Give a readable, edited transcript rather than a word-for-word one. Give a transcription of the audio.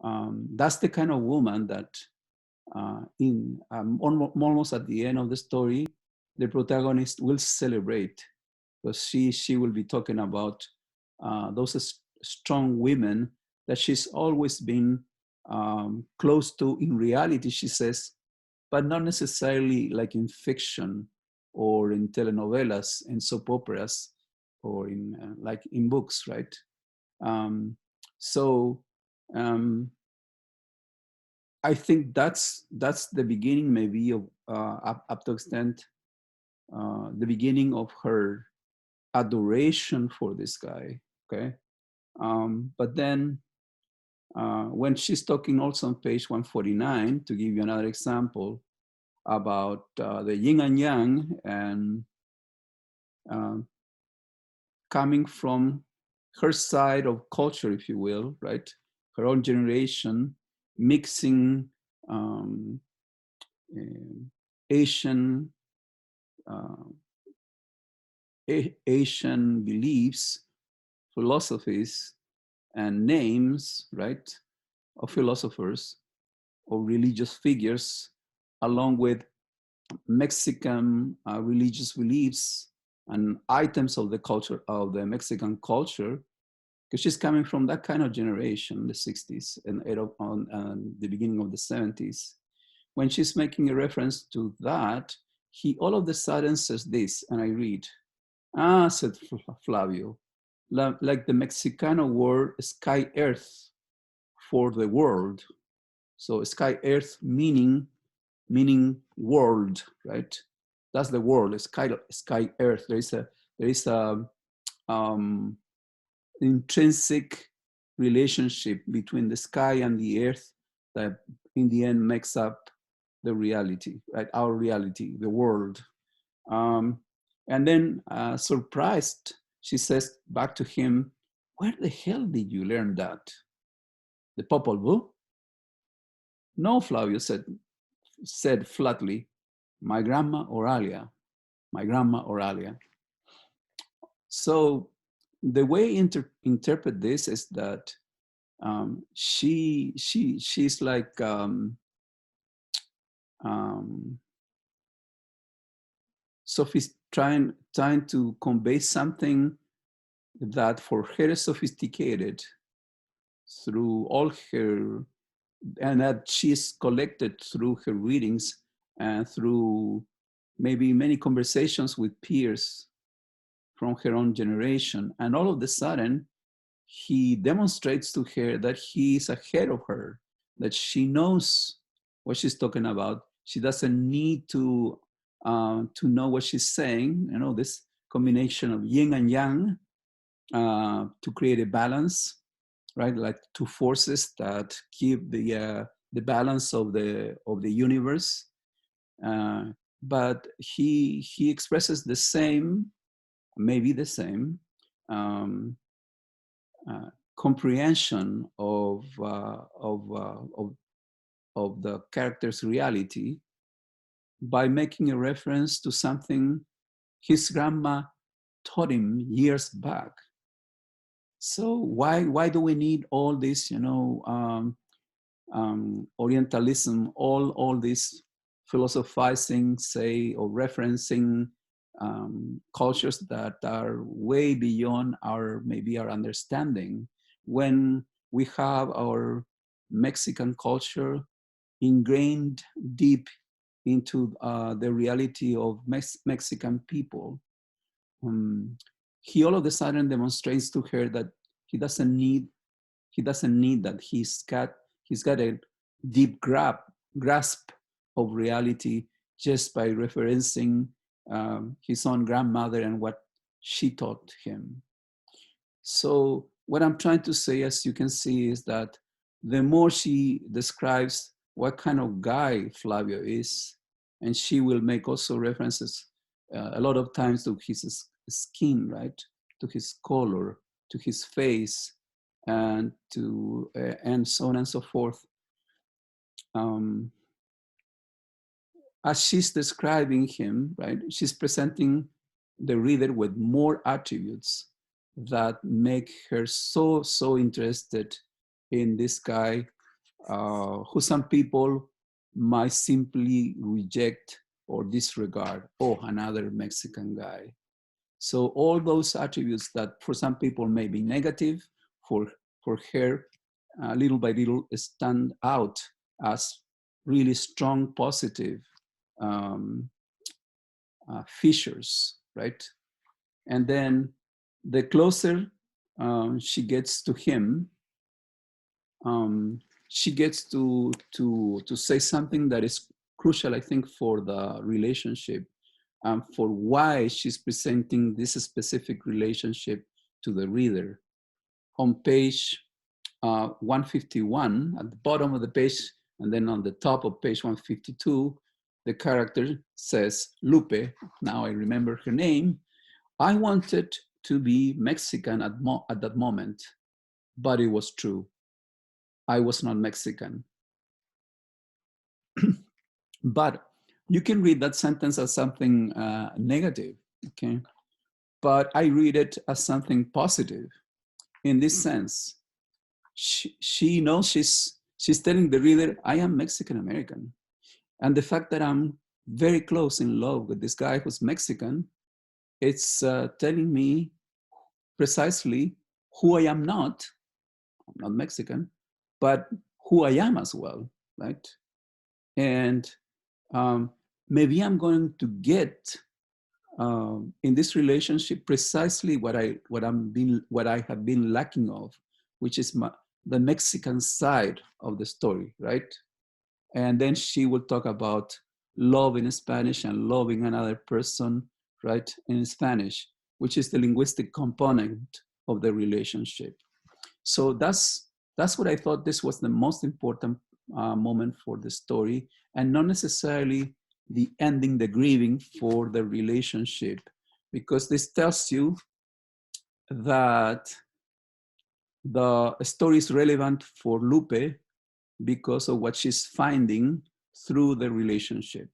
That's the kind of woman that almost at the end of the story, the protagonist will celebrate, because she will be talking about those strong women that she's always been close to in reality, she says, but not necessarily like in fiction or in telenovelas and soap operas or in like in books, right? Um, so um, I think that's the beginning, maybe of up to extent the beginning of her adoration for this guy. Okay, but then when she's talking also on page 149, to give you another example about the yin and yang and uh, coming from her side of culture, if you will, right? Her own generation, mixing um, Asian uh, Asian beliefs, philosophies, and names, right, of philosophers or religious figures, along with Mexican religious beliefs and items of the culture of the Mexican culture, because she's coming from that kind of generation, the 60s and the beginning of the 70s. When she's making a reference to that, he all of a sudden says this, and I read, said Flavio, like the Mexicano word sky earth for the world. So sky earth meaning world, right? That's the world, sky earth. There is a um, intrinsic relationship between the sky and the earth that in the end makes up the reality, right? Our reality, the world. And then surprised, she says back to him, where the hell did you learn that? The Popol Vuh? No, Flavio said flatly, my grandma Oralia, my grandma Oralia. So the way interpret this is that she's like um, trying to convey something that for her is sophisticated through all her, and that she's collected through her readings and through maybe many conversations with peers from her own generation. And all of a sudden, he demonstrates to her that he is ahead of her, that she knows what she's talking about. She doesn't need to know what she's saying. You know, this combination of yin and yang to create a balance, right? Like two forces that keep the balance of the universe. But he expresses the same, maybe the same um, comprehension of the character's reality by making a reference to something his grandma taught him years back. So why do we need all this, Orientalism, all this philosophizing, say, or referencing cultures that are way beyond maybe our understanding, when we have our Mexican culture ingrained deep into the reality of Mexican people. He all of a sudden demonstrates to her that he doesn't need that. He's got a deep grasp of reality just by referencing his own grandmother and what she taught him. So what I'm trying to say, as you can see, is that the more she describes what kind of guy Flavio is, and she will make also references a lot of times to his skin, right? To his color, to his face, and so on and so forth. As she's describing him, right, she's presenting the reader with more attributes that make her so interested in this guy who some people might simply reject or disregard. Oh, another Mexican guy. So all those attributes that for some people may be negative, for her, little by little, stand out as really strong positive um, features, right? And then the closer she gets to him, she gets to say something that is crucial, I think, for the relationship, for why she's presenting this specific relationship to the reader. On page 151, at the bottom of the page, and then on the top of page 152, the character says, Lupe, now I remember her name, I wanted to be Mexican at that moment, but it was true. I was not Mexican. But you can read that sentence as something negative, okay? But I read it as something positive in this sense. She knows she's telling the reader, I am Mexican American. And the fact that I'm very close in love with this guy who's Mexican, it's telling me precisely who I am not. I'm not Mexican, but who I am as well, right? And maybe I'm going to get in this relationship precisely what I have been lacking of, which is the Mexican side of the story, right? And then she will talk about love in Spanish and loving another person, right, in Spanish, which is the linguistic component of the relationship. So that's what I thought this was the most important moment for the story, and not necessarily the ending, the grieving for the relationship, because this tells you that the story is relevant for Lupe because of what she's finding through the relationship.